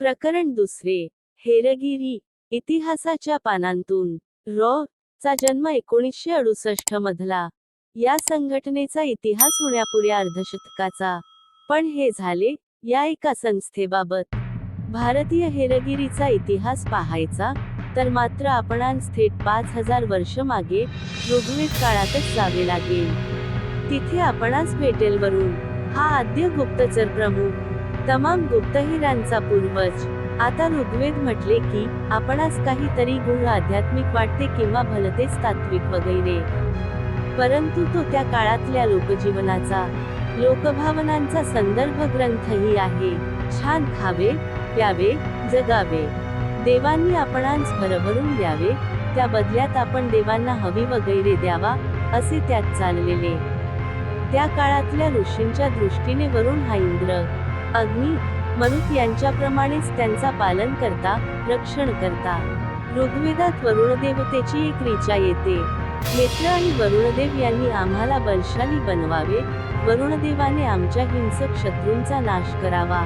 प्रकरण दुसरे. हेरगिरी. इतिहासाच्या पानांतून. चा जन्म 1968 मधला. या संघटनेचा इतिहास होण्यापुऱ्या अर्धशतकाचा. पण हे झाले या एका संस्थेबाबत. भारतीय हेरगिरीचा इतिहास पाहायचा तर मात्र आपणास थेट 5000 वर्ष मागे ऋग्वेद काळातच जावे लागेल. तिथे आपणास भेटेल वरुण हा आद्य गुप्तचर प्रमुख, तमाम गुप्तहेरांचा पूर्वज. आता ऋग्वेद म्हटले की आपणास काहीतरी गूढ आध्यात्मिक वाटते किंवा भलतेच तात्विक वगैरे. परंतु तो त्या काळातल्या लोकजीवनाचा, लोकभावनांचा संदर्भ ग्रंथही आहे. छान खावे, प्यावे, जगावे. देवांनी आपणास भरभरून द्यावे, त्या बदल्यात आपण देवांना हवी वगैरे द्यावा, असे त्यात चाललेले. त्या काळातल्या ऋषींच्या दृष्टीने वरुण हा इंद्र, अग्नी, मरुत यांच्याप्रमाणेच त्यांचा पालन करता, रक्षण करता. ऋग्वेदात वरुणदेवतेची एक ऋचा येते. मित्र आणि वरुणदेव यांनी आम्हाला बलशाली बनवावे, वरुणदेवाने आमच्या हिंसक शत्रूंचा नाश करावा,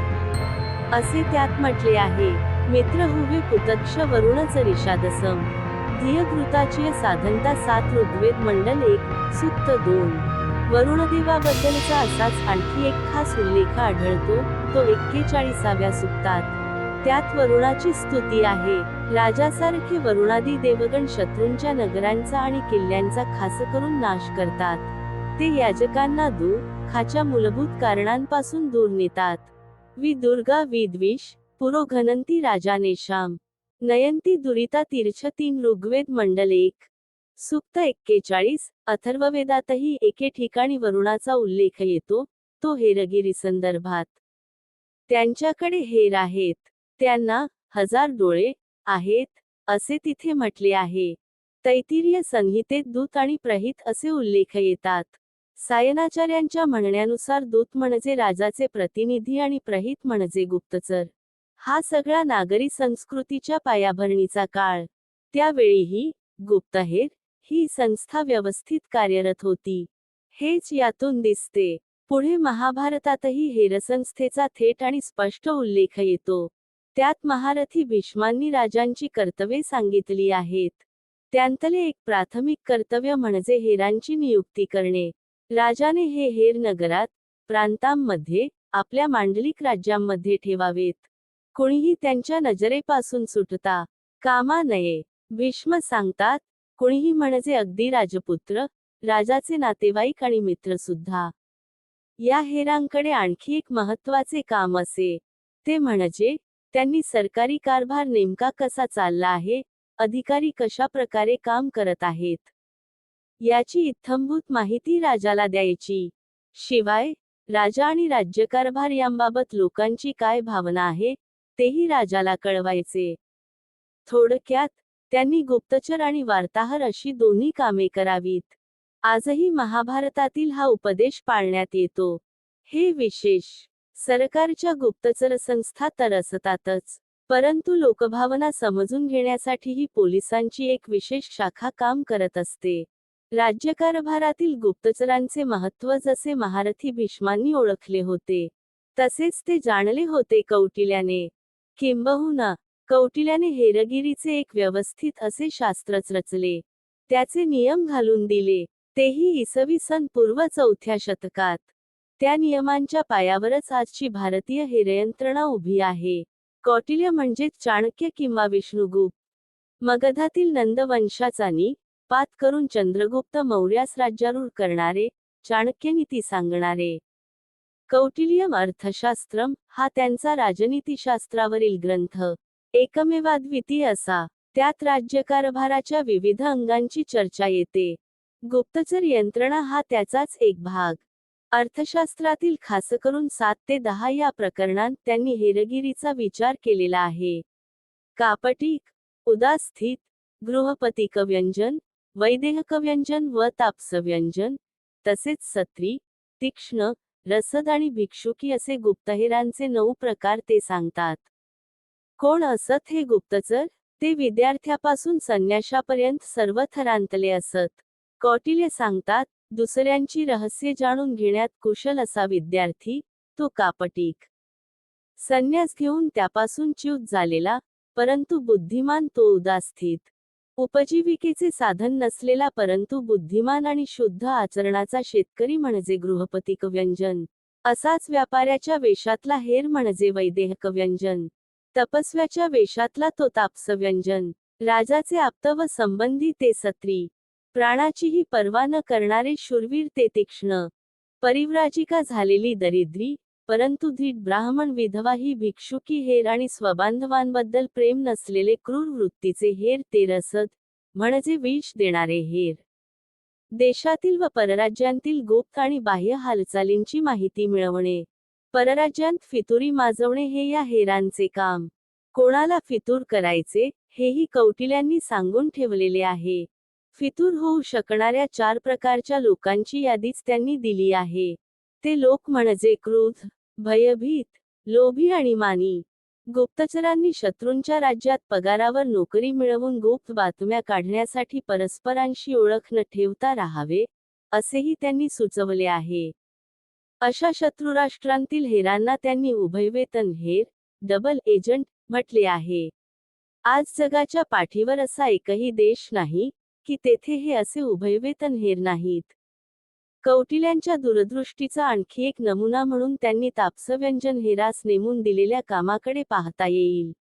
असे त्यात म्हटले आहे. मित्र हुवे पुतक्ष वरुणच ऋषादसम. धिय घृताचीय साधनता 7 ऋग्वेद मंडल 1, सूक्त 2. वरुणदेवाबद्दलचा असाच आणखी एक खास उल्लेख आढळतो, तो 41व्या सूक्तात. त्यात वरुणाची स्तुती आहे. राजासारखे वरुणादी देवगण शत्रूंच्या नगरांचा आणि किल्ल्यांचा खास करून नाश करतात. ते याजकांना खाच्या मूलभूत कारणांपासून दूर नेतात. वि दुर्गा विद्विष पुरो घनंती राजानेशाम नयंती दुरिता तीर्थ 3 ऋग्वेद मंडल 1, सूक्त 41. अथर्ववेदातही एके ठिकाणी वरुणाचा उल्लेख येतो, तो हेरगिरी संदर्भात. त्यांच्याकडे हेर आहेत, त्यांना 1000 डोळे आहेत, असे तिथे म्हटले आहे. तैत्तिरीय संहितेत दूत आणि प्रहित असे उल्लेख येतात. सायणाचार्यांच्या म्हणण्यानुसार दूत म्हणजे राजाचे प्रतिनिधी आणि प्रहित म्हणजे गुप्तचर. हा सगळा नागरी संस्कृतीच्या पायाभरणीचा काळ. त्यावेळीही गुप्तहेर ही संस्था व्यवस्थित कार्यरत होती. हेच यातून दिसते. पुढे महाभारतातही हेरसंस्थेचा थेट आणि स्पष्ट उल्लेख येतो. त्यात महारथी भीष्मांनी राजांची कर्तव्ये सांगितली आहेत. त्यांतले एक प्राथमिक कर्तव्य म्हणजे हेरांची नियुक्ती करणे. राजाने हे हेर नगरात, प्रांतांमध्ये, आपल्या मांडलिक राज्यांमध्ये ठेवावेत. कोणीही त्यांच्या नजरेपासून सुटता कामा नये. भीष्म सांगतात, कोणीही म्हणजे अगदी राजपुत्र, राजाचे नातेवाईक आणि मित्र सुद्धा. या हेरांकडे आणखी एक महत्त्वाचे काम असे, ते म्हणजे त्यांनी सरकारी कारभार नेमका कसा चालला आहे, अधिकारी कशा प्रकारे काम करत आहेत, याची इत्थंभूत माहिती राजाला द्यायची. शिवाय राजा आणि राज्यकारभार यांबाबत लोकांची काय भावना आहे, तेही राजाला कळवायचे. थोडक्यात त्यांनी गुप्तचर आणि वार्ताहर अशी दोन्ही कामे करावीत. आजही महाभारतातील हा उपदेश पाळण्यात येतो. हे विशेष. सरकारच्या गुप्तचर संस्था तर असतातच, परंतु लोकभावना समजून घेण्यासाठीही पोलिसांची एक विशेष शाखा काम करत असते. राज्यकारभारातील गुप्तचरांचे महत्त्व जसे महारथी भीष्मांनी ओळखले होते, तसेच ते जाणले होते कौटिल्याने. किंबहुना कौटिल्याने हेरगिरीचे एक व्यवस्थित असे शास्त्रच रचले, त्याचे नियम घालून दिले, तेही इसवी सन पूर्व 4थ्या शतकात. त्या नियमांच्या पायावरच आजची भारतीय हेरयंत्रणा उभी आहे. कौटिल्य म्हणजेच चाणक्य किंवा विष्णुगुप्त. मगधातील नंद वंशाचा पात करून चंद्रगुप्त मौर्यास राज्यारूढ करणारे, चाणक्यनीती सांगणारे. कौटिल्यम अर्थशास्त्रम हा त्यांचा राजनीतिशास्त्रावरील ग्रंथ एकमेवाद्वितीय असा. त्यात राज्यकारभाराच्या विविध अंगांची चर्चा येते. गुप्तचर यंत्रणा हा त्याचाच एक भाग. अर्थशास्त्रातील खासकरून 7 ते 10 या प्रकरणांत त्यांनी हेरगिरीचा विचार केलेला आहे. कापटिक, उदास्थित, गृहपतिकव्यंजन, वैदेहकव्यंजन व तापसव्यंजन, तसेच सत्री, तीक्ष्ण, रसद आणि भिक्षुकी असे गुप्तहेरांचे 9 प्रकार ते सांगतात. कोण असत हे गुप्तचर? ते विद्यार्थ्यापासून संन्याशापर्यंत सर्व थरांतले असत. कौटिल्य सांगतात, दुसऱ्यांची रहस्ये जाणून घेण्यात कुशल असा विद्यार्थी, तो कापटिक. संन्यास घेऊन त्यापासून च्युत झालेला, परंतु बुद्धिमान तो उदास्थित. उपजीविकेचे साधन नसलेला परंतु बुद्धिमान आणि शुद्ध आचरणाचा शेतकरी म्हणजे गृहपतिक व्यंजन. असाच व्यापाऱ्याच्या वेशातला हेर म्हणजे वैदेहक व्यंजन. तपस्व्याच्या वेशातला तो तापस व्यंजन. राजाचे आप्त व संबंधी ते सत्री. प्राणाचीही पर्वा न करणारे शूरवीर ते तीक्ष्ण. परिव्राजिका झालेली दरिद्री, परंतु धीट ब्राह्मण विधवा ही भिक्षुकी हेर आणि स्वबांधवांबद्दल प्रेम नसलेले क्रूर वृत्तीचे हेर ते रसद, म्हणजे विष देणारे हेर. देशातील व परराज्यांतील गुप्त आणि बाह्य हालचालींची माहिती मिळवणे. परराज्यांत फितुरी माजवणे हे या हेरांचे काम. कोणाला फितूर करायचे, हेही कौटिल्यांनी सांगून ठेवलेले आहे. फितूर होऊ शकणाऱ्या 4 प्रकारच्या लोकांची यादीच त्यांनी दिली आहे. ते लोक म्हणजे क्रोध, भयभीत, लोभी आणि मानी. गुप्तचरांनी शत्रूंच्या राज्यात पगारावर नोकरी मिळवून गुप्त बातम्या काढण्यासाठी परस्परांशी ओळख न ठेवता राहावे, असेही त्यांनी सुचवले आहे. अशा शत्रुराष्ट्रांतील हेरांना त्यांनी उभयवेतन हेर, डबल एजंट, म्हटले आहे. आज जगाच्या पाठीवर असा एकही देश नाही, की तेथे हे असे उभयवेतन हेर नाहीत. कौटिल्यांच्या दूरदृष्टीचा आणखी एक नमुना म्हणून त्यांनी तापसव्यंजन हेरास नेमून दिलेल्या कामाकडे पाहता येईल.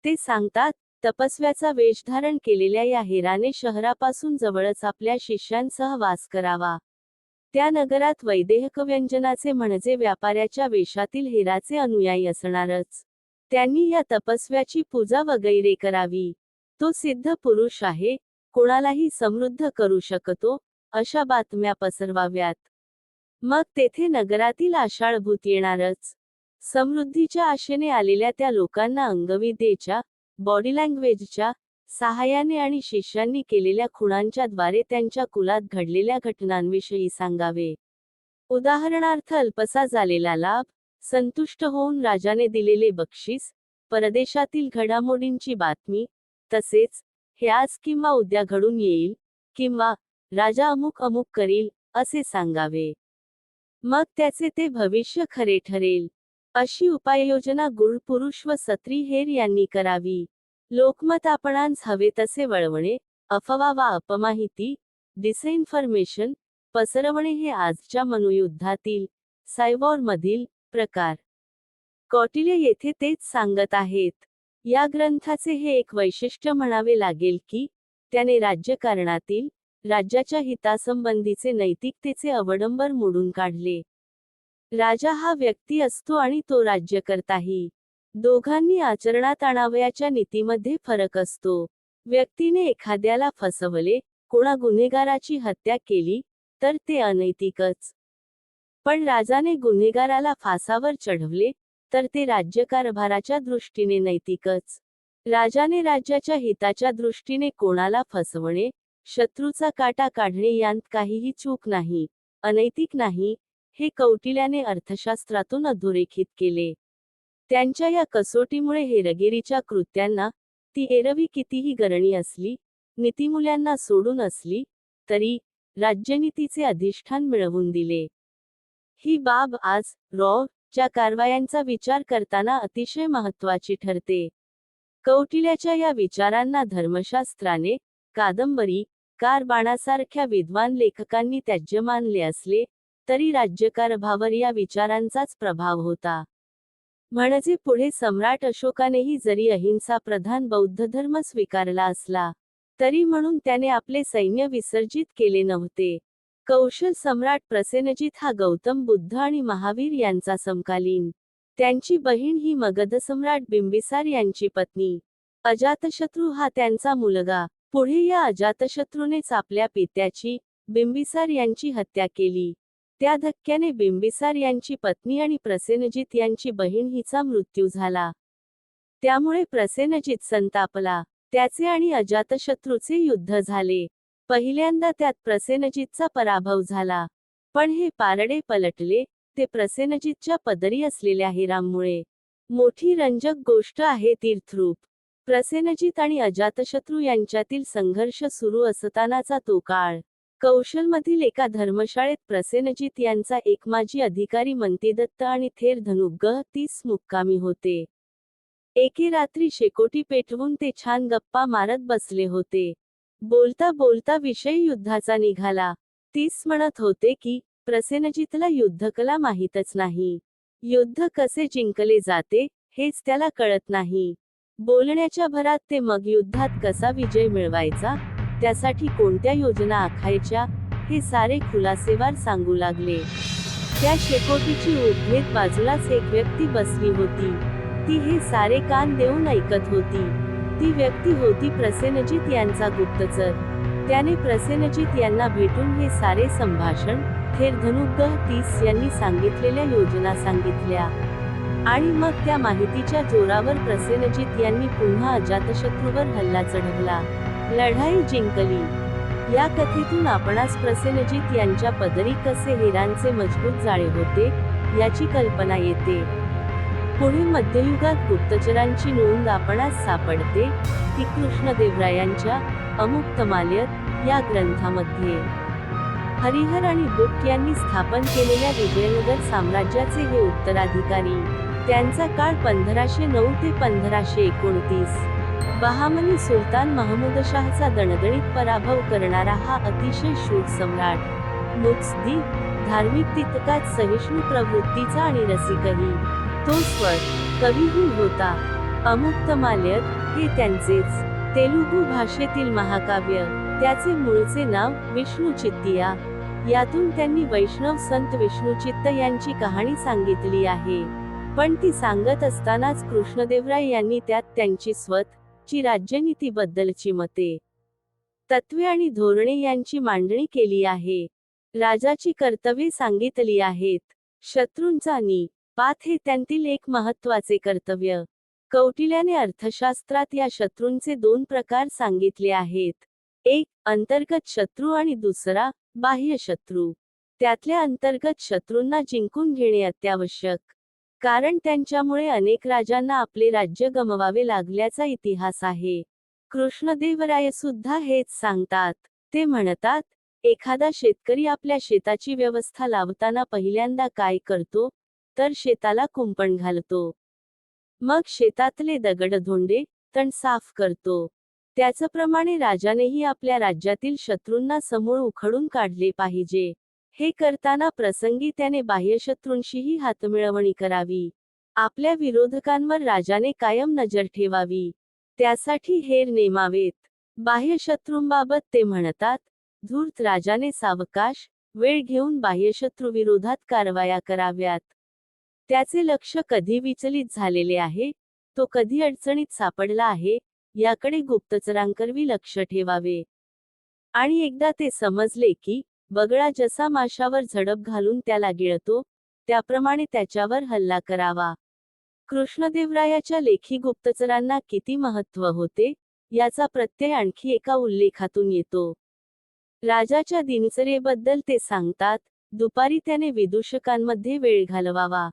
ते सांगतात, तपस्व्याचा वेश धारण केलेल्या या हेराने शहरापासून जवळच आपल्या शिष्यांसह वास करावा. त्या नगरात वैदेहक व्यंजनाचे म्हणजे व्यापाऱ्याच्या वेशातील हेराचे अनुयायी असणारच. त्यांनी या तपस्व्याची पूजा वगैरे करावी. तो सिद्ध पुरुष आहे, कोणालाही समृद्ध करू शकतो, अशा बातम्या पसरवाव्यात. मग तेथे नगरातील आषाढभूत येणारच. समृद्धीच्या आशेने आलेल्या त्या लोकांना अंगविद्येच्या, बॉडी लँग्वेजच्या सहाय्याने आणि शिष्यांनी केलेल्या खुणांच्या द्वारे त्यांच्या कुलात घडलेल्या घटनांविषयी सांगावे. उदाहरणार्थ अल्पसा झालेला लाभ, संतुष्ट होऊन राजाने दिलेले बक्षीस, परदेशातील घडामोडींची बातमी, तसेच हे आज किंवा उद्या घडून येईल, किंवा राजा अमुक अमुक करील, असे सांगावे. मग त्याचे ते भविष्य खरे ठरेल. अशी उपाययोजना गूढ पुरुष व सत्री हेर यांनी करावी. लोकमत आपणास हवे तसे वळवणे, अफवा वा अपमाहिती, डिसइन्फॉर्मेशन पसरवणे हे आजच्या मनुयुद्धातील, सायवॉरमधील प्रकार. कौटिल्य येथे तेच सांगत आहेत. या ग्रंथाचे हे एक वैशिष्ट्य म्हणावे लागेल की, त्याने राज्यकारणातील, राज्याच्या हितासंबंधीचे नैतिकतेचे अवडंबर मोडून काढले. राजा हा व्यक्ती असतो आणि तो राज्यकर्ताही. दोघांनी आचरणात आणावयाच्या नीतीमध्ये फरक असतो. व्यक्तीने एखाद्याला फसवले, कोणा गुन्हेगाराची हत्या केली, तर ते अनैतिकच. पण राजाने गुन्हेगाराला फासावर चढवले, तर ते राज्यकारभाराच्या दृष्टीने नैतिकच. राजाने राज्याच्या हिताच्या दृष्टीने कोणाला फसवणे, शत्रूचा काटा काढणे यांत काहीही चूक नाही, अनैतिक नाही, हे कौटिल्याने अर्थशास्त्रातून अधोरेखित केले. त्यांच्या या कसोटीमुळे हेरगिरीच्या कृत्यांना, ती एरवी कितीही गरणी असली, नीतिमूल्यांना सोडून असली, तरी राज्यनीतीचे अधिष्ठान मिळवून दिले. ही बाब आज च्या कारवायांचा विचार करताना अतिशय महत्त्वाची ठरते. कौटिल्याच्या या विचारांना धर्मशास्त्राने, कादंबरी कार बाणासारख्या विद्वान लेखकांनी त्याज्य मानले असले, तरी राज्यकारभारावर या विचारांचाच प्रभाव होता. म्हणजे पुढे सम्राट अशोकानेही जरी अहिंसा प्रधान बौद्ध धर्म स्वीकारला असला, तरी म्हणून त्याने आपले सैन्य विसर्जित केले नव्हते. कौशल सम्राट प्रसेनजित हा गौतम बुद्ध आणि महावीर यांचा समकालीन. त्यांची बहीण ही मगध सम्राट बिंबिसार यांची पत्नी. अजातशत्रू हा त्यांचा मुलगा. पुढे या अजातशत्रूनेच आपल्या पित्याची, बिंबिसार यांची हत्या केली. त्या धक्क्याने बिंबिसार यांची पत्नी आणि प्रसेनजित यांची बहीण हिचा मृत्यू झाला. त्यामुळे प्रसेनजित संतापला. त्याचे आणि अजातशत्रूचे युद्ध झाले. पहिल्यांदा त्यात प्रसेनजितचा पराभव झाला. पण हे पारडे पलटले, ते प्रसेनजितच्या पदरी असलेल्या हेरांमुळे. मोठी रंजक गोष्ट आहे तीर्थरूप. प्रसेनजित आणि अजातशत्रू यांच्यातील संघर्ष सुरू असतानाचा तो काळ. कौशलमधील एका धर्मशाळेत प्रसेनजित यांचा एक माजी अधिकारी मंतीदत्त आणि थेर धनुग्गह 30 मुक्कामी होते. एके रात्री शेकोटी पेटवून ते छान गप्पा मारत बसले होते. बोलता बोलता विषय युद्धाचा निघाला. 30 म्हणत होते की प्रसेनजितला युद्धकला माहीतच नाही. युद्ध कसे जिंकले जाते हेच त्याला कळत नाही. बोलण्याच्या भरात ते मग युद्धात कसा विजय मिळवायचा, त्यासाठी कोणत्या योजना आखायच्या, हे सारे खुलासेवार सांगू लागले. त्या शेकोटीची उद्भेद बाजूलाच एक व्यक्ती बसली होती. ती हे सारे कान देऊन ऐकत होती. ती व्यक्ती होती प्रसेनजित यांचा गुप्तचर. त्याने प्रसेनजित यांना भेटून हे सारे संभाषण थेर धनुग्गह 30 यांनी सांगितलेल्या योजना सांगितल्या. आणि मग त्या माहितीच्या जोरावर प्रसेनजित यांनी पुन्हा अजातशत्रूवर हल्ला चढवला. लढाई जिंकली. या कथेतून आपणास प्रसेनजित यांच्या पदरी कसे हेरांचे मजबूत जाळे होते याची कल्पना येते. पुढे मध्ययुगात गुप्तचरांची नोंद आपणास सापडते, ती कृष्णदेवरायांच्या अमुक्तमाल्यद या ग्रंथामध्ये. हरिहर आणि बुट्ट यांनी स्थापन केलेल्या विजयनगर साम्राज्याचे हे उत्तराधिकारी. त्यांचा काळ 1509 ते 1529. बहामनी सुलतान महमूदशाहचा दणदणीत पराभव करणारा हा अतिशय शूर सम्राट. मुत्सदी, धार्मिक तितकाच सहिष्णू प्रवृत्तीचा आणि रसिकही. तो स्वर कवीही होता. अमुक्तमाल्यद हे त्यांचेच तेलुगू भाषेतील महाकाव्य. त्याचे मूळचे नाव विष्णुचित्तिया. यातून त्यांनी वैष्णव संत विष्णुचित्त यांची कहाणी सांगितली आहे. पण ती सांगत असतानाच कृष्णदेवराय यांनी त्यात त्यांची स्वतःची राज्यनीतीबद्दलची मते, तत्त्वे आणि धोरणे यांची मांडणी केली आहे. राजाची कर्तव्ये सांगितली आहेत. शत्रूंचा निपात हे त्यांतील एक महत्त्वाचे कर्तव्य. कौटिल्याने अर्थशास्त्रात या शत्रूंचे 2 प्रकार सांगितले आहेत. एक अंतर्गत शत्रू आणि दुसरा बाह्य शत्रू. त्यातल्या अंतर्गत शत्रूंना जिंकून घेणे अत्यावश्यक, कारण त्यांच्यामुळे अनेक राजांना आपले राज्य गमवावे लागल्याचा इतिहास आहे. कृष्णदेवराय सुद्धा हेच सांगतात. ते म्हणतात, एखादा शेतकरी आपल्या शेताची व्यवस्था लावताना पहिल्यांदा काय करतो, तर शेताला कुंपण घालतो. मग शेतातले दगडधोंडे, तण साफ करतो. त्याचप्रमाणे राजानेही आपल्या राज्यातील शत्रूंना समूळ उखडून काढले पाहिजे. हे करताना प्रसंगी त्याने बाह्यशत्रूंशीही हातमिळवणी करावी. आपल्या विरोधकांवर राजाने कायम नजर ठेवावी. त्यासाठी हेर नेमावेत. बाह्यशत्रूंबाबत ते म्हणतात, धूर्त राजाने सावकाश वेळ घेऊन बाह्यशत्रूविरोधात कारवाया कराव्यात. त्याचे लक्ष कधी विचलित झालेले आहे, तो कधी अडचणीत सापडला आहे, याकडे गुप्तचरांकरवी लक्ष ठेवावे. आणि एकदा ते समजले की बगळा जसा माशावर झडप घालून त्याला गिळतो, त्याप्रमाणे त्याच्यावर हल्ला करावा. कृष्णदेवरायाच्या लेखी गुप्तचरांना किती महत्त्व होते, याचा प्रत्यय आणखी एका उल्लेखातून येतो. राजाच्या दिनचर्येबद्दल ते सांगतात, दुपारी त्याने विदूषकांमध्ये वेळ घालवावा.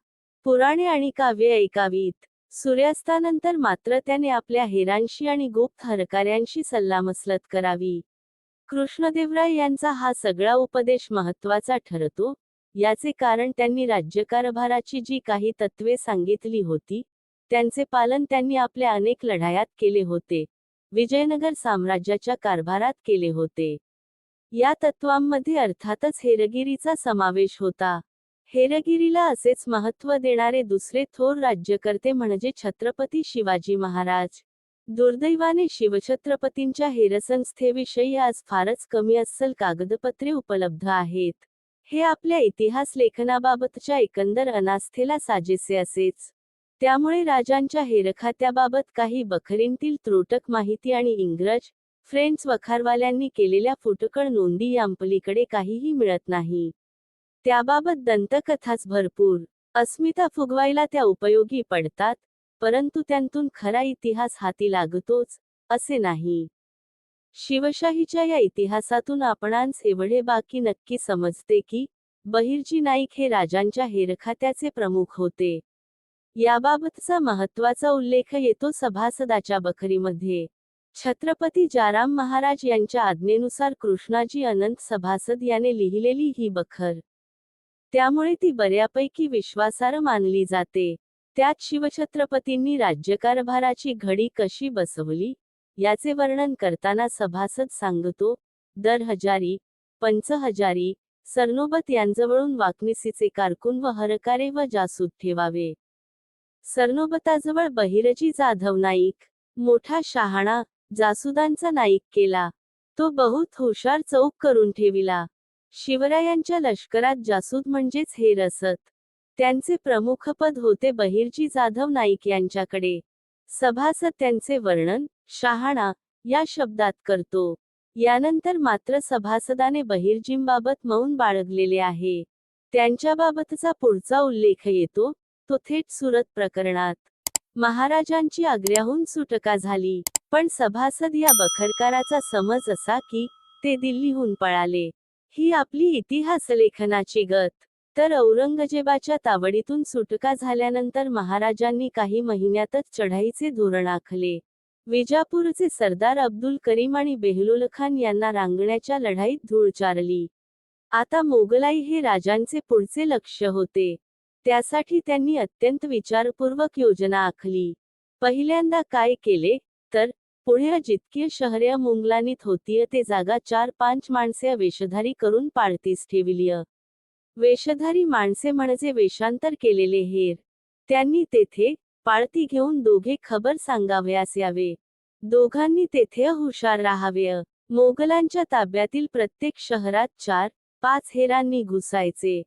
पुराणे आणि काव्य ऐकावीत. सूर्यास्तानंतर मात्र त्याने आपल्या हेरांशी आणि गुप्त हरकार्यांशी सल्लामसलत करावी. कृष्णदेवराय यांचा हा सगळा उपदेश महत्त्वाचा ठरतो. याचे कारण त्यांनी राज्यकारभाराची जी काही तत्त्वे सांगितली होती, त्यांचे पालन त्यांनी आपल्या अनेक लढायात केले होते. विजयनगर साम्राज्याच्या कारभारात केले होते. या तत्वांमध्ये अर्थातच हेरगिरीचा समावेश होता. हेरगिरीला असेच महत्त्व देणारे दुसरे थोर राज्यकर्ते म्हणजे छत्रपती शिवाजी महाराज. दुर्दैवाने शिवछत्रपतींच्या हेरसंस्थेविषयी आज फारच कमी अस्सल कागदपत्रे उपलब्ध आहेत. हे आपल्या इतिहास लेखनाबाबतच्या एकंदर अनास्थेला साजेसे असेच. त्यामुळे राजांच्या हेरखात्याबाबत काही बखरींतील त्रोटक माहिती आणि इंग्रज, फ्रेंच वखारवाल्यांनी केलेल्या फुटकळ नोंदी यांपलीकडे काहीही मिळत नाही. त्याबाबत दंतकथाच भरपूर. अस्मिता फुगवायला त्या उपयोगी पडतात, परंतु त्यांतून खरा इतिहास हाती लागतोच, असे नाही. शिवशाहीच्या या इतिहासातून आपणांस एवढे बाकी नक्की समजते की बहिर्जी नाईक हे राजांच्या हेरखात्याचे प्रमुख होते. याबाबतचा महत्त्वाचा उल्लेख येतो सभासदाच्या बखरीमध्ये. छत्रपती जाराम महाराज यांच्या आज्ञेनुसार कृष्णाजी अनंत सभासद याने लिहिलेली ही बखर, त्यामुळे ती बऱ्यापैकी विश्वासार्ह मानली जाते. त्यात शिवछत्रपतींनी राज्यकारभाराची घडी कशी बसवली याचे वर्णन करताना सभासद सांगतो, दर हजारी, पंचहजारी, सरनोबत यांजवळून वाकनिसीचे कारकून व हरकारे व जासूद ठेवावे. सरनोबताजवळ बहिरजी जाधव नाईक, मोठा शहाणा, जासुदांचा नाईक केला. तो बहुत हुशार चौक करून ठेविला. शिवरायांच्या लष्करात जासूद म्हणजेच हेर असत. त्यांचे प्रमुखपद होते बहिरजी जाधव नाईक यांच्याकडे. सभासद त्यांचे वर्णन शहाणा या शब्दात करतो. यानंतर मात्र सभासदाने बहिर्जींबाबत मौन बाळगलेले आहे. त्यांच्याबाबतचा पुढचा उल्लेख येतो तो थेट सुरत प्रकरणात. महाराजांची आग्र्याहून सुटका झाली, पण सभासद या बखरकाराचा समज असा की ते दिल्लीहून पळाले. ही आपली इतिहासलेखनाची गत. तर औरंगजेबाच्या तावडीतून सुटका झाल्यानंतर महाराजांनी काही महिन्यातच चढाईचे धोरण आखले. विजापूरचे सरदार अब्दुल करीम आणि बेहलोलखान यांना रांगण्याच्या लढाईत धूळ चारली. आता मोगलाई हे राजांचे पुढचे लक्ष होते. त्यासाठी त्यांनी अत्यंत विचारपूर्वक योजना आखली. पहिल्यांदा काय केले तर पुढे जितकी शहरे मुंगलानीत होती ते जागा 4-5 माणसे वेशधारी करून पाळतीस ठेविली. वेशधारी माणसे म्हणजे वेषांतर केलेले हेर. त्यांनी तेथे पाळती घेऊन दोघे खबर सांगावयास यावे. दोघांनी तेथे हुशार राहावे. मोगलांच्या ताब्यातील प्रत्येक शहरात 4-5 हेरांनी घुसायचे.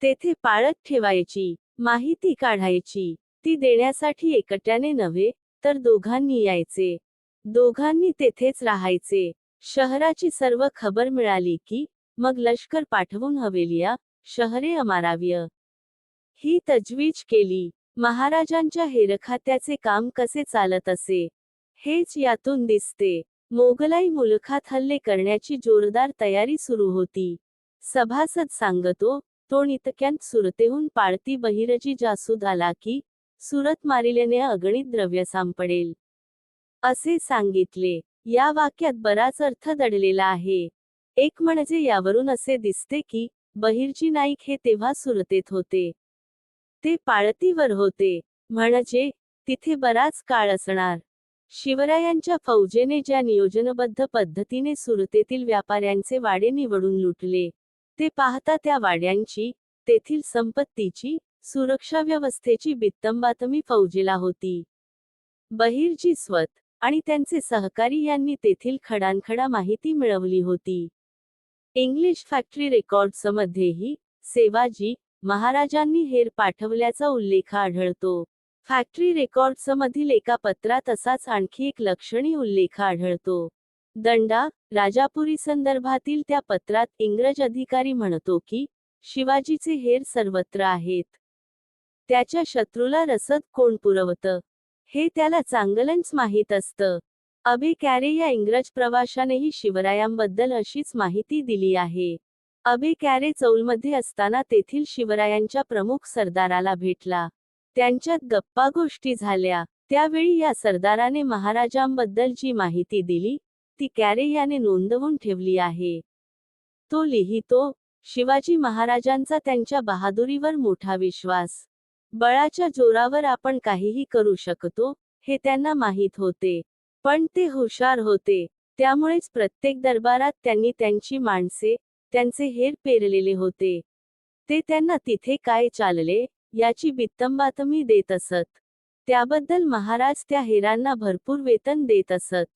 तेथे पाळत ठेवायची, माहिती काढायची. ती देण्यासाठी एकट्याने नव्हे तर दोघांनी यायचे. दोघांनी तेथेच राहायचे. शहराची सर्व खबर मिळाली की मग लष्कर पाठवून हवेलिया, शहरे अमाराव्य. ही तजवीज केली. महाराजांच्या हेरखात्याचे काम कसे चालत असे हेच यातून दिसते. मोगलाई मुलखात हल्ले करण्याची जोरदार तयारी सुरू होती. सभासद सांगतो, तो इतक्यात सुरतेहून पाळती बहिरजी जासूद आला की सुरत मारिल्याने अगणित द्रव्य सापडेल असे सांगितले. या वाक्यात बराच अर्थ दडलेला आहे. एक म्हणजे यावरून असे दिसते की बहिर्जी नाईक हे तेव्हा सुरतेत होते. ते पाळतीवर होते, म्हणजे तिथे बराच काळ असणार. शिवरायांच्या फौजेने ज्या नियोजनबद्ध पद्धतीने सुरतेतील व्यापाऱ्यांचे वाडे निवडून लुटले, ते पाहता त्या वाड्यांची, तेथील संपत्तीची, सुरक्षा व्यवस्थेची बित्तंबातमी फौजेला होती. बहिर्जी स्वत आणि त्यांचे सहकारी यांनी तेथील खडानखडा माहिती मिळवली होती. इंग्लिश फॅक्टरी रेकॉर्ड्समध्येही सेवाजी महाराजांनी हेर पाठवल्याचा उल्लेख आढळतो. फॅक्टरी रेकॉर्ड्समधील एका पत्रात असाच आणखी एक लक्षणीय उल्लेख आढळतो. दंडा राजापुरी संदर्भातील त्या पत्रात इंग्रज अधिकारी म्हणतो की शिवाजीचे हेर सर्वत्र आहेत. त्याच्या शत्रूला रसद कोण पुरवतं हे त्याला चांगलंच माहीत असतं. अबे कॅरे या इंग्रज प्रवाशानेही शिवरायांबद्दल अशीच माहिती दिली आहे. अबे कॅरे चौलमध्ये असताना तेथील शिवरायांच्या प्रमुख सरदाराला भेटला. त्यांच्यात गप्पा गोष्टी झाल्या. त्यावेळी या सरदाराने महाराजांबद्दल जी माहिती दिली ती कॅरे याने नोंदवून ठेवली आहे. तो लिहितो, शिवाजी महाराजांचा त्यांच्या बहादुरीवर मोठा विश्वास. बळाच्या जोरावर आपण काहीही करू शकतो हे त्यांना माहीत होते. पण ते हुशार होते. त्यामुळेच प्रत्येक दरबारात त्यांनी त्यांची माणसे, त्यांचे हेर पेरलेले होते. ते त्यांना तिथे काय चालले याची बित्तंबातमी देत असत. त्याबद्दल महाराज त्या हेरांना भरपूर वेतन देत असत.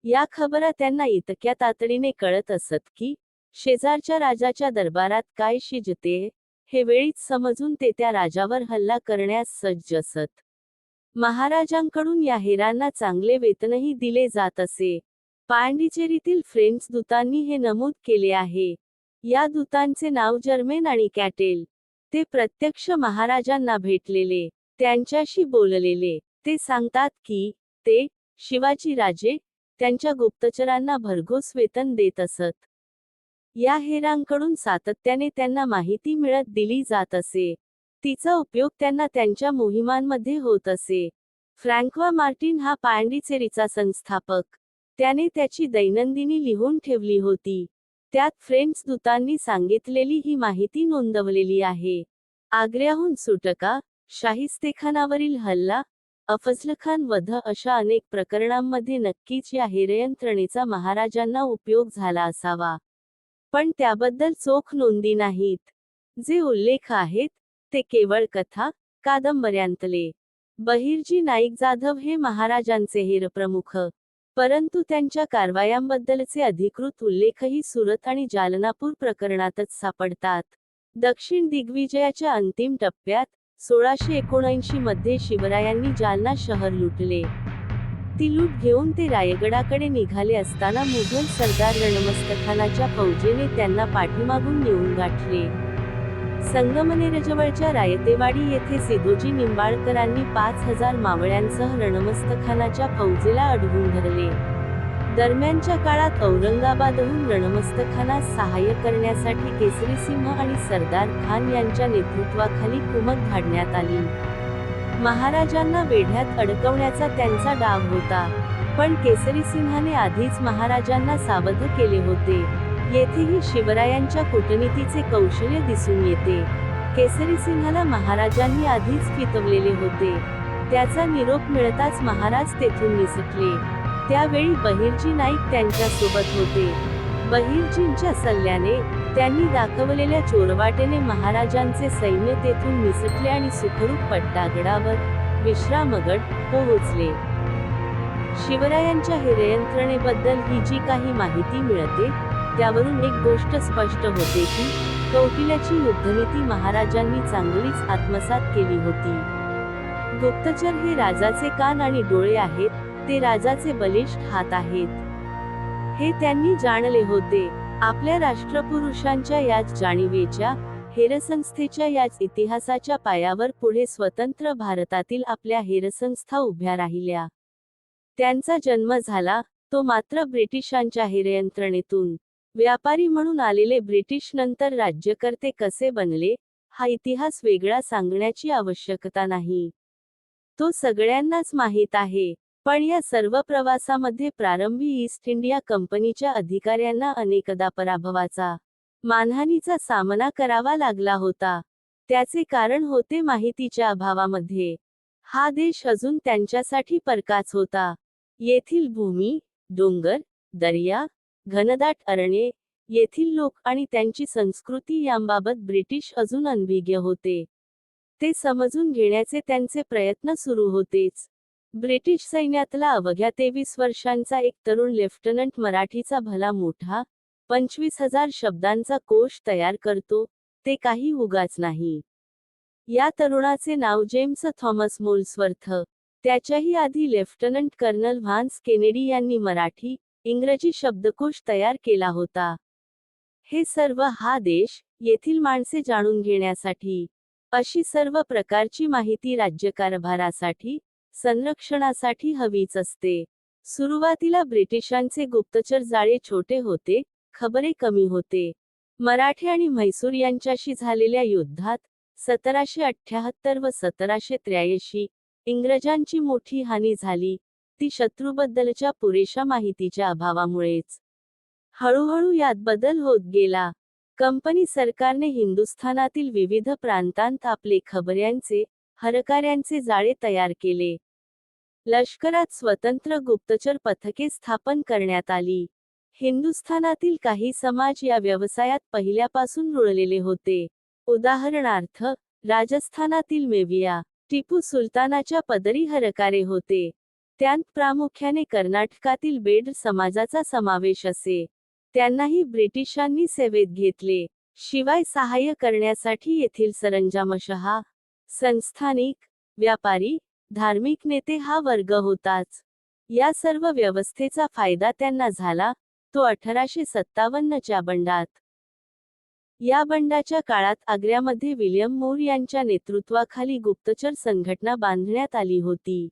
या खबरा त्यांना इतक्या तातडीने कळत असत की शेजारच्या राजाच्या दरबारात काय शिजते हे वेळीच समजून ते त्या राजावर हल्ला करण्यास सज्ज असत. महाराजांकडून या हेरांना चांगले वेतनही दिले जात असे. पांडिचेरीतील फ्रेंच दूतांनी हे नमूद केले आहे. या दूतांचे नाव जर्मेन आणि कॅटेल. ते प्रत्यक्ष महाराजांना भेटलेले, त्यांच्याशी बोललेले. ते सांगतात की ते शिवाजी राजे त्यांच्या गुप्तचरांना भरघोस वेतन देत असत. या हेरांकडून सातत्याने त्यांना माहिती मिळत दिली जात असे. तिचा उपयोग त्यांना त्यांच्या मोहिमांमध्ये होत असे. फ्रँक्वा मार्टिन हा पांडिचेरीचा संस्थापक त्याने त्याची दैनंदिनी लिहून ठेवली होती. त्यात फ्रेंच दूतांनी सांगितलेली ही माहिती नोंदवलेली आहे. आग्र्याहून सुटका, शाहिस्तेखानावरील हल्ला, अफझलखान वध अशा अनेक प्रकरणांमध्ये नक्कीच या हेरयंत्रणेचा महाराजांना उपयोग झाला असावा. पण त्याबद्दल चोख नोंदी नाहीत. जे उल्लेख आहेत, ते केवळ कथा, कादंबऱ्यांतले. बहिर्जी नाईक जाधव हे महाराजांचे हेरप्रमुख. परंतु त्यांच्या कारवायांबद्दलचे अधिकृत उल्लेखही सुरत आणि जालनापूर प्रकरणातच सापडतात. दक्षिण दिग्विजयाच्या अंतिम टप्प्यात 1679 मध्ये शिवरायांनी जालना शहर लुटले. ती लूट घेऊन ते रायगडाकडे निघाले असताना मुघल सरदार रणमस्तखानाच्या फौजेने त्यांना पाठीमागून नेऊन गाठले. संगमनेरजवळच्या रायतेवाडी येथे सिदोजी निंबाळकरांनी 5000 मावळ्यांसह रणमस्तखानाच्या फौजेला अडवून धरले. दरम्यानच्या काळात औरंगाबादहून रणमस्तखानास सहाय्य करण्यासाठी केसरीसिंह आणि सरदार खान यांच्या नेतृत्वाखाली कुमक धाडण्यात आली. महाराजांना वेढ्यात अडकवण्याचा त्यांचा डाव होता. पण केसरीसिंहाने आधीच महाराजांना सावध केले होते. येथेही शिवरायांच्या कूटनीतीचे कौशल्य दिसून येते. केसरीसिंहाला महाराजांनी आधीच फितवलेले होते. त्याचा निरोप मिळताच महाराज तेथून निसटले. त्यावेळी बहिर्जी नाईक त्यांच्यासोबत होते. बहिर्जींच्या सल्ल्याने त्यांनी दाखवलेल्या चोरवाटेने महाराजांचे सैन्य तेथून निसटले आणि सुखरूप पट्टागडावर, विश्रामगड, पोहोचले. शिवरायांच्या हेरयंत्रणेबद्दल ही जी काही माहिती मिळते, त्यावरून एक गोष्ट स्पष्ट होते की कौटिल्याची युद्धनीती महाराजांनी चांगलीच आत्मसात केली होती. गुप्तचर हे राजाचे कान आणि डोळे आहेत, ते राजाचे बलिष्ठ हात आहेत. हे त्यांनी जाणले होते. आपल्या राष्ट्रपुरुषांच्या याच जाणीवेच्या, हेरसंस्थेच्या याच इतिहासाच्या पायावर पुढे स्वतंत्र भारतातील आपल्या हेरसंस्था उभ्या राहिल्या. त्यांचा जन्म झाला, तो मात्र ब्रिटिशांच्या हेरयंत्रणेतून. व्यापारी म्हणून आलेले ब्रिटिश नंतर राज्यकर्ते कसे बनले, हा इतिहास वेगळा सांगण्याची आवश्यकता नाही. तो सगळ्यांनाच माहीत आहे. पण या सर्व प्रवासामध्ये प्रारंभी ईस्ट इंडिया कंपनीच्या अधिकाऱ्यांना अनेकदा पराभवाचा, मानहानीचा सामना करावा लागला होता. त्याचे कारण होते माहितीच्या अभावामध्ये. हा देश अजून त्यांच्यासाठी परकाच होता. येथील भूमी, डोंगर, दर्या, घनदाट अरण्ये, येथील लोक आणि त्यांची संस्कृती यांबाबत ब्रिटिश अजून अनभिज्ञ होते. ते समजून घेण्याचे त्यांचे प्रयत्न सुरू होतेच. ब्रिटिश सैन्यातला अवघ्या 23 वर्षांचा एक तरुण लेफ्टनंट मराठीचा भला मोठा 25,000 शब्दांचा कोश तयार करतो, ते काही उगाच नाही. या तरुणाचे नाव जेम्स थॉमस मोल्सवर्थ. त्याच्याही आधी लेफ्टनंट कर्नल व्हान्स केनेडी यांनी मराठी, इंग्रजी शब्दकोश तयार केला होता. हे सर्व हा देश, येथील माणसे जाणून घेण्यासाठी. अशी सर्व प्रकारची माहिती राज्यकारभारासाठी, संरक्षणासाठी हवीच असते. सुरुवातीला ब्रिटिशांचे गुप्तचर जाळे छोटे होते, खबरे कमी होते. मराठे आणि म्हैसूर यांच्याशी झालेल्या युद्धात 1778 व 1783 इंग्रजांची मोठी हानी झाली, ती शत्रूबद्दलच्या पुरेशा माहितीच्या अभावामुळेच. हळूहळू यात बदल होत गेला. कंपनी सरकारने हिंदुस्थानातील विविध प्रांतांत आपले खबऱ्यांचे, हरकाऱ्यांचे जाळे तयार केले. लष्करात स्वतंत्र गुप्तचर पथके स्थापन करण्यात आली. हिंदुस्थानातील काही समाज या व्यवसायात पहिल्यापासून रुळलेले होते. उदाहरणार्थ, राजस्थानातील मेविया, टिपू सुलतानाच्या पदरी हरकारे होते. त्यांत प्रामुख्याने कर्नाटकातील बेड समाजाचा समावेश असे. त्यांनाही ब्रिटिशांनी सेवेत घेतले. शिवाय सहाय्य करण्यासाठी येथील सरंजामशहा, संस्थानिक, व्यापारी, धार्मिक नेते हा वर्ग होताच. या सर्व व्यवस्थेचा फायदा त्यांना झाला, तो 1857 च्या बंडात. या बंडाच्या काळात आग्र्यामध्ये विल्यम मूर यांच्या नेतृत्वाखाली गुप्तचर संघटना बांधण्यात आली होती.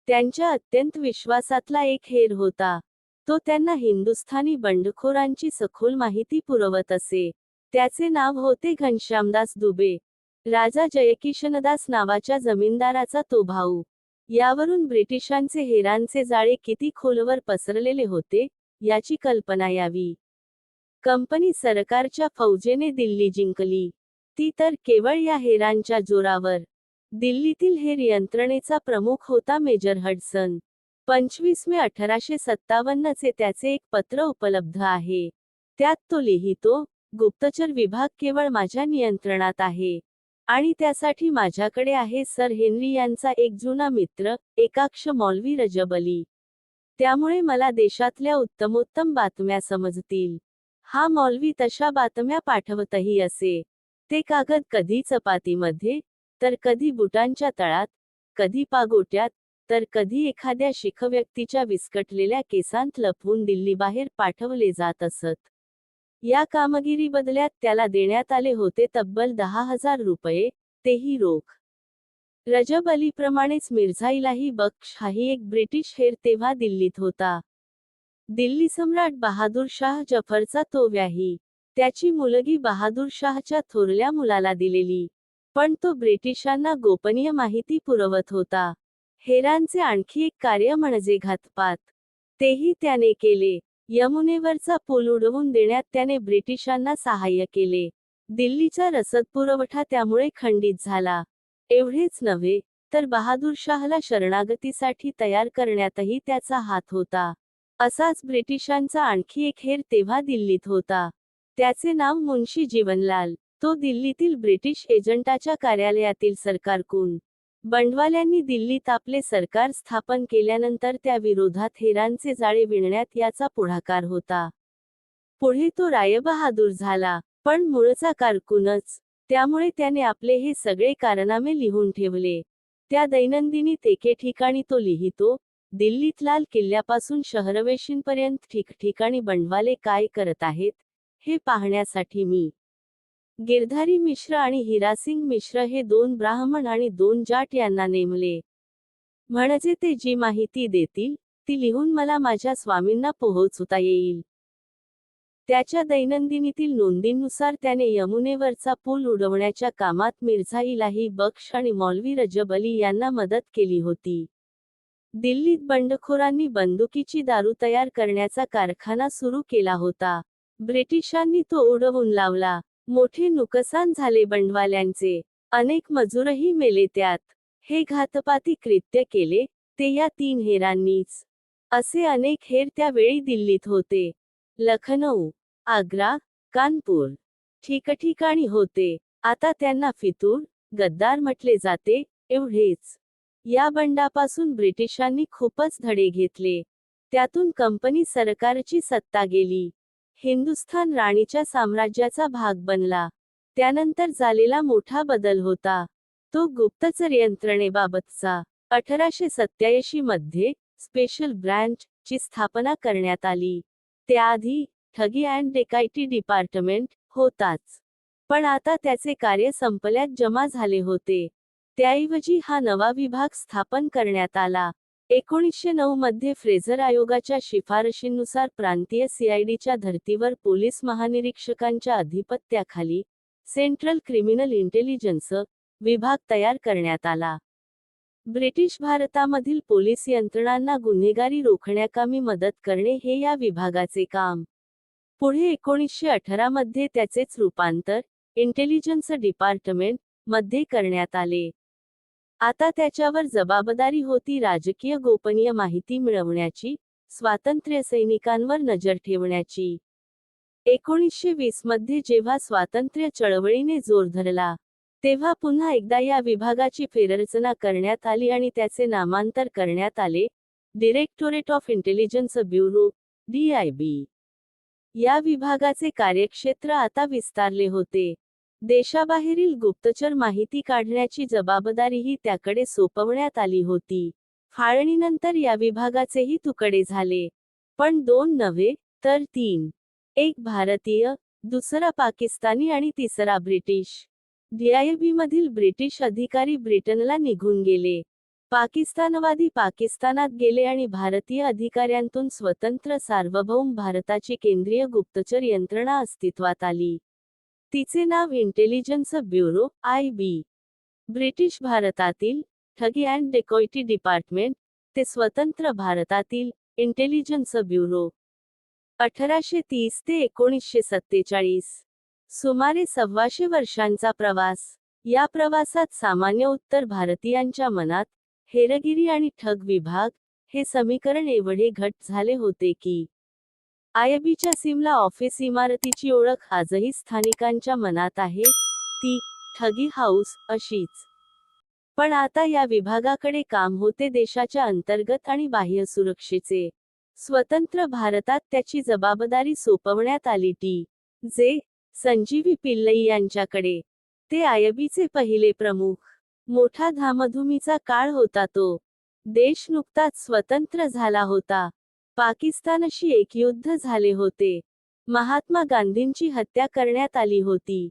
त्यांच्या अत्यंत विश्वासातला एक हेर होता. तो त्यांना हिंदुस्थानी बंडखोरांची सखोल माहिती पुरवत असे. त्याचे नाव होते घनश्यामदास दुबे. राजा जयकिशनदास नावाच्या जमीनदाराचा तो भाऊ. यावरून ब्रिटिशांचे हेरांचे जाळे किती खोलवर पसरलेले होते याची कल्पना यावी. कंपनी सरकारच्या फौजेने दिल्ली जिंकली, ती तर केवळ या हेरांच्या जोरावर. दिल्लीतील हेर यंत्रणेचा प्रमुख होता मेजर हडसन. 25 मे 1857 चे त्याचे एक पत्र उपलब्ध आहे. त्यात तो लिहितो, गुप्तचर विभाग केवळ माझ्या नियंत्रणात आहे आणि त्यासाठी माझ्याकडे आहे सर हेनरी यांचा एक जुना मित्र, एकाक्ष मौलवी रजब अली. त्यामुळे मला देशातल्या उत्तमोत्तम बातम्या समजतील. हा मौलवी तशा बातम्या पाठवतही असे. ते कागद कधी चपातीमध्ये, तर कधी बुटांच्या तळात, कधी पागोट्यात, तर कधी एखाद्या शीख व्यक्तीच्या विस्कटलेल्या केसांत लपवून दिल्लीबाहेर पाठवले जात असत. या कामगिरी बदल्यात त्याला देण्यात आले होते तब्बल 10,000 रुपये, तेही रोख. रजब अलीप्रमाणेच मिर्झा इलाही बख्श हाही एक ब्रिटिश हेर तेव्हा दिल्लीत होता. दिल्ली सम्राट बहादूर शाह जफरचा तो व्याही. त्याची मुलगी बहादूर शाहच्या थोरल्या मुलाला दिलेली. पण तो ब्रिटिशांना गोपनीय माहिती पुरवत होता. हेरांचे आणखी एक कार्य म्हणजे घातपात. तेही त्याने केले. यमुनेवरचा पूल उडवून देण्यात त्याने ब्रिटिशांना सहाय्य केले. दिल्लीचा रसदपुरवठा त्यामुळे खंडित झाला. एवढेच नव्हे, तर बहादूर शाहला शरणागतीसाठी तयार करण्यातही त्याचा हात होता. असाच ब्रिटिशांचा आणखी एक हेर तेव्हा दिल्लीत होता. त्याचे नाव मुन्शी जीवनलाल. तो दिल्लीतील ब्रिटिश एजंटाच्या कार्यालयातील सरकारकून. बंडवाल्यांनी दिल्लीत आपले सरकार स्थापन केल्यानंतर त्या विरोधात हेरांचे जाळे विणण्यात याचा पुढाकार होता. पुढे तो रायबहादूर झाला, पण मूळचा कारकूनच. त्यामुळे त्याने आपले हे सगळे कारनामे लिहून ठेवले. त्या दैनंदिनीत एके ठिकाणी तो लिहितो, दिल्लीत लाल किल्ल्यापासून शहरवेशींपर्यंत ठिकठिकाणी बंडवाले काय करत आहेत, हे पाहण्यासाठी मी गिरधारी मिश्र आणि हिरासिंग मिश्र हे 2 ब्राह्मण आणि 2 जाट यांना नेमले. म्हणजे ते जी माहिती देतील, ती लिहून मला माझ्या स्वामींना पोहोचवता येईल. त्याच्या दैनंदिनीतील नोंदींनुसार त्याने यमुनेवरचा पूल उडवण्याच्या कामात मिर्झा इलाही बख्श आणि मौलवी रजब अली यांना मदत केली होती. दिल्लीत बंडखोरांनी बंदुकीची दारू तयार करण्याचा कारखाना सुरू केला होता. ब्रिटिशांनी तो उडवून लावला. मोठे नुकसान झाले बंडवाल्यांचे. अनेक मजूरही मेले त्यात. हे घातपाती कृत्य केले, ते या 3 हेरांनीच. असे अनेक हेर त्यावेळी दिल्लीत होते. लखनौ, आग्रा, कानपूर ठिकठिकाणी होते. आता त्यांना फितूर, गद्दार म्हटले जाते, एवढेच. या बंडापासून ब्रिटिशांनी खूपच धडे घेतले. त्यातून कंपनी सरकारची सत्ता गेली. हिंदुस्थान राणीच्या साम्राज्याचा भाग बनला. त्यानंतर झालेला मोठा बदल होता तो गुप्तचर यंत्रणेबाबतचा. 1887 मध्ये स्पेशल ब्रँच ची स्थापना करण्यात आली. त्याआधी ठगी अँड डेकाईटी डिपार्टमेंट होताच. पण आता त्याचे कार्य संपल्यात जमा झाले होते. त्याऐवजी हा नवा विभाग स्थापन करण्यात आला. 1909 मध्ये फ्रेझर आयोगाच्या शिफारशींनुसार प्रांतीय सीआयडीच्या धर्तीवर पोलीस महानिरीक्षकांच्या अधिपत्याखाली सेंट्रल क्रिमिनल इंटेलिजन्स विभाग तयार करण्यात आला. ब्रिटिश भारतामधील पोलीस यंत्रणांना गुन्हेगारी रोखण्याकामी मदत करणे हे या विभागाचे काम. पुढे 1918 मध्ये त्याचेच रूपांतर इंटेलिजन्स डिपार्टमेंट मध्ये करण्यात आले. आता त्याच्यावर जबाबदारी होती राजकीय गोपनीय माहिती मिळवण्याची, स्वातंत्र्य सैनिकांवर नजर ठेवण्याची. 1920 मध्ये जेव्हा स्वातंत्र्य चळवळीने जोर धरला, तेव्हा पुन्हा एकदा या विभागाची फेररचना करण्यात आली आणि त्याचे नामांतर करण्यात आले directorate of intelligence bureau, DIB. या विभागाचे कार्यक्षेत्र आता विस्तारले होते. देशाबाहेरील गुप्तचर माहिती काढण्याची जबाबदारीही त्याकडे सोपवण्यात आली होती. फाळणीनंतर या विभागाचेही तुकडे झाले. पण 2 नव्हे, तर 3. एक भारतीय, दुसरा पाकिस्तानी आणि तिसरा ब्रिटिश. DIB मधील ब्रिटिश अधिकारी ब्रिटनला निघून गेले. पाकिस्तानवादी पाकिस्तानात गेले आणि भारतीय अधिकाऱ्यांतून स्वतंत्र सार्वभौम भारताची केंद्रीय गुप्तचर यंत्रणा अस्तित्वात आली. तिचे नाव इंटेलिजन्स ब्युरो, IB. ब्रिटिश भारतातील ठगी अँड डेकॉइटी डिपार्टमेंट, ते स्वतंत्र भारतातील इंटेलिजन्स ब्युरो. 1830 ते 1947. सुमारे 125 वर्षांचा प्रवास. या प्रवासात सामान्य उत्तर भारतीयांच्या मनात हेरगिरी आणि ठग विभाग हे समीकरण एवढे घट झाले होते की आयबीच्या सिमला ऑफिस इमारतीची ओळख आजही स्थानिकांच्या मनात आहे, ती ठगी हाऊस अशीच. पण आता या विभागाकडे काम होते देशाच्या अंतर्गत आणि बाह्य सुरक्षेचे. स्वतंत्र भारतात त्याची जबाबदारी सोपवण्यात आली टी. जे. संजीवी पिल्लई यांच्याकडे. ते आयबीचे पहिले प्रमुख. मोठा धामधुमीचा काळ होता तो. देश नुकताच स्वतंत्र झाला होता. पाकिस्तानशी एक युद्ध झाले होते. महात्मा गांधींची हत्या करण्यात आली होती.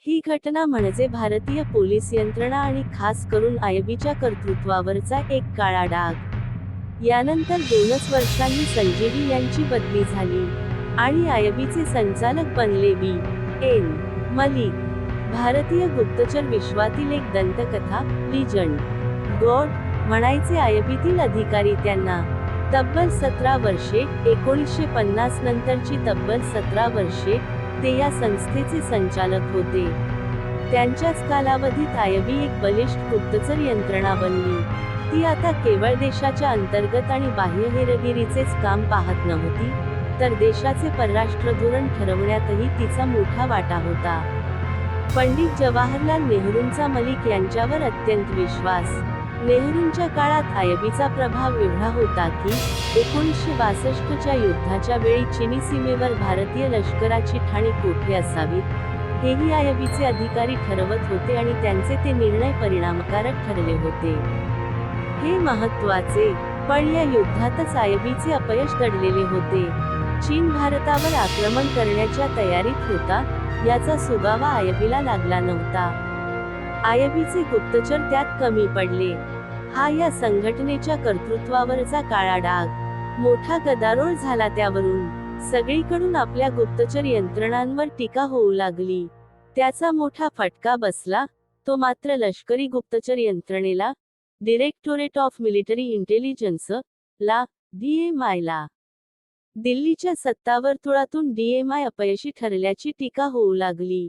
ही घटना म्हणजे भारतीय पोलीस यंत्रणा आणि खास करून आयबीच्या कर्तृत्वावरचा एक काळा डाग. यानंतर 2च वर्षांनी संजीवी यांची बदली झाली आणि आयबीचे संचालक बनले बी. एन. मलिक. भारतीय गुप्तचर विश्वातील एक दंतकथा, लिजंड गॉड म्हणायचे आयबीतील अधिकारी त्यांना. तब्बल 17 वर्षे, 1950 नंतरची तब्बल 17 वर्षे ते या संस्थेचे संचालक होते. त्यांच्याच कालावधीत आयबी एक बलिष्ठ गुप्तचर यंत्रणा बनली. ती आता केवळ देशाच्या अंतर्गत आणि बाह्य हेरगिरीचेच काम पाहत नव्हती, तर देशाचे परराष्ट्र धोरण ठरवण्यातही तिचा मोठा वाटा होता. पंडित जवाहरलाल नेहरूंचा मलिक यांच्यावर अत्यंत विश्वास. नेहरूंच्या काळात आयबीचा प्रभाव एवढा होता की 1962च्या युद्धाच्या वेळी चिनी सीमेवर भारतीय लष्कराची ठाणी कोठे असावीत, हेही आयबीचे अधिकारी ठरवत होते आणि त्यांचे ते निर्णय परिणामकारक ठरले होते. हे महत्त्वाचे. पण या युद्धातच आयबीचे अपयश दडलेले होते. चीन भारतावर आक्रमण करण्याच्या तयारीत होता, याचा सुगावा आयबीला लागला नव्हता. आयबीचे गुप्तचर त्यात कमी पडले. हा या संघटनेच्या कर्तृत्वावरचा काळा डाग. मोठा गदारोळ झाला त्यावरून. सगळीकडून आपल्या गुप्तचर यंत्रणांवर टीका होऊ लागली. त्याचा मोठा फटका बसला, तो मात्र लष्करी गुप्तचर यंत्रणेला, डिरेक्टोरेट ऑफ मिलिटरी इंटेलिजन्स ला, डीएमआयला. दिल्लीच्या सत्तावर्तुळातून डीएमआय अपयशी ठरल्याची टीका होऊ लागली.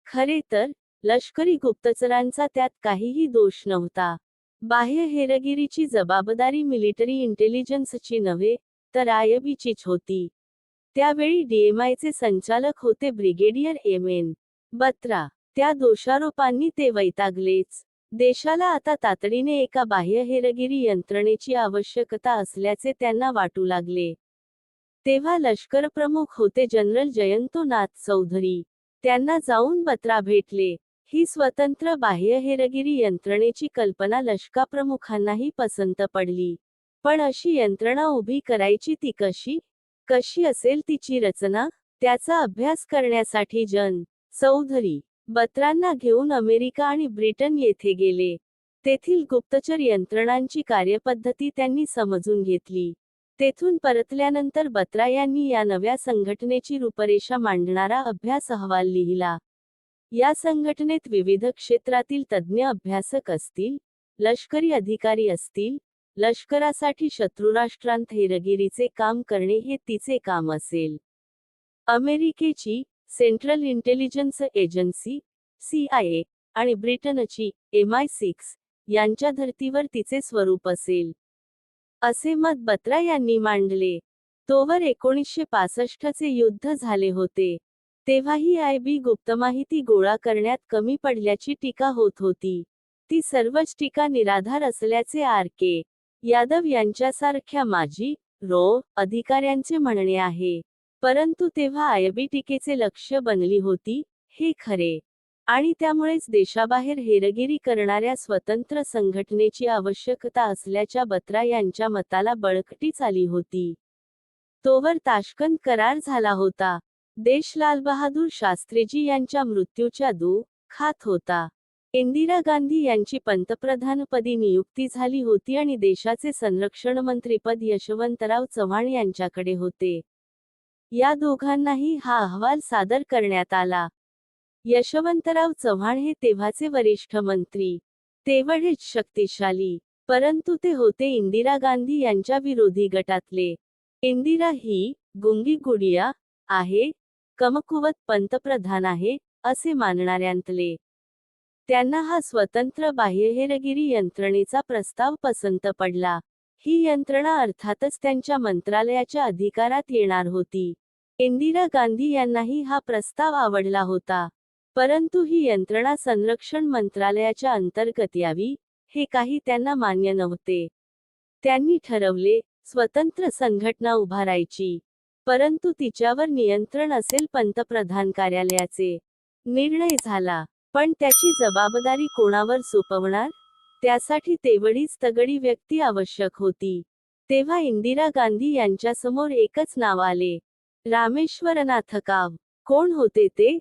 खरे तर लष्करी गुप्तचरांचा त्यात काहीही दोष नव्हता. बाह्य हेरगिरीची जबाबदारी मिलिटरी इंटेलिजन्सची नव्हे, तर आयबीचीच होती. त्यावेळी डीएमआयचे संचालक होते ब्रिगेडियर एम.एन. बत्रा. त्या दोषारोपांनी ते वैतागलेच. देशाला आता तातडीने एका बाह्य हेरगिरी यंत्रणेची आवश्यकता असल्याचे त्यांना वाटू लागले. तेव्हा लष्करप्रमुख होते जनरल जयंतो नाथ चौधरी. त्यांना जाऊन बत्रा भेटले. ही स्वतंत्र बाह्य हेरगिरी यंत्रणेची कल्पना लष्करप्रमुखांनाही पसंत पडली. पण अशी यंत्रणा उभी करायची ती कशी? कशी असेल तिची रचना? त्याचा अभ्यास करण्यासाठी चौधरी बत्रांना घेऊन अमेरिका आणि ब्रिटन येथे गेले. तेथील गुप्तचर यंत्रणांची कार्यपद्धती त्यांनी समजून घेतली. तेथून परतल्यानंतर बत्रा यांनी या नव्या संघटनेची रूपरेषा मांडणारा अभ्यास अहवाल लिहिला. या संघटनेत विविध क्षेत्रातील तज्ज्ञ अभ्यासक असतील, लष्करी अधिकारी असतील. लष्करासाठी शत्रुराष्ट्रांत हेरगिरीचे काम करणे हे तिचे काम असेल. अमेरिकेची सेंट्रल इंटेलिजन्स एजन्सी CIA आणि ब्रिटनची MI6 यांच्या धर्तीवर तिचे स्वरूप असेल, असे मत बत्रा यांनी मांडले. तोवर 1965चे युद्ध झाले होते. तेव्हाही आयबी गुप्तमाहिती गोळा करण्यात कमी पडल्याची टीका होत होती. ती सर्वच टीका निराधार असल्याचे R.K. यादव यांच्यासारख्या माजी अधिकाऱ्यांचे म्हणणे आहे. परंतु तेव्हा आयबी टीकेचे लक्ष्य बनली होती, हे खरे. आणि त्यामुळेच देशाबाहेर हेरगिरी करणाऱ्या स्वतंत्र संघटनेची आवश्यकता असल्याच्या बत्रा यांच्या मताला बळकटीच आली होती. तोवर ताश्कंद करार झाला होता. देश लालबहादूर शास्त्रीजी यांच्या मृत्यूच्या दुःखात होता. इंदिरा गांधी यांची पंतप्रधानपदी नियुक्ती झाली होती आणि देशाचे संरक्षण मंत्रीपद यशवंतराव चव्हाण यांच्याकडे होते. या दोघांनाही हा अहवाल सादर करण्यात आला. यशवंतराव चव्हाण हे तेव्हाचे वरिष्ठ मंत्री. तेवढेच शक्तिशाली. परंतु ते होते इंदिरा गांधी यांच्या विरोधी गटातले. इंदिरा ही गुंगी गुडिया आहे, कमकुवत पंतप्रधान आहे, असे मानणाऱ्यांतले. त्यांना हा स्वतंत्र बाह्य हेरगिरी यंत्रणेचा प्रस्ताव पसंत पडला. ही यंत्रणा अर्थातच त्यांच्या मंत्रालयाच्या अधिकारात येणार होती. इंदिरा गांधी यांनाही हा प्रस्ताव आवडला होता. परंतु ही यंत्रणा संरक्षण मंत्रालयाच्या अंतर्गत यावी, हे काही त्यांना मान्य नव्हते. त्यांनी ठरवले, स्वतंत्र संघटना उभारायची. परंतु तिच्यावर नियंत्रण असेल पंतप्रधान कार्यालयाचे. निर्णय झाला. पण त्याची जबाबदारी कोणावर सोपवणार? त्यासाठी तेवढीच तगडी व्यक्ती आवश्यक होती. तेव्हा इंदिरा गांधी यांच्यासमोर एकच नाव आले, रामेश्वरनाथ काव. कोण होते ते?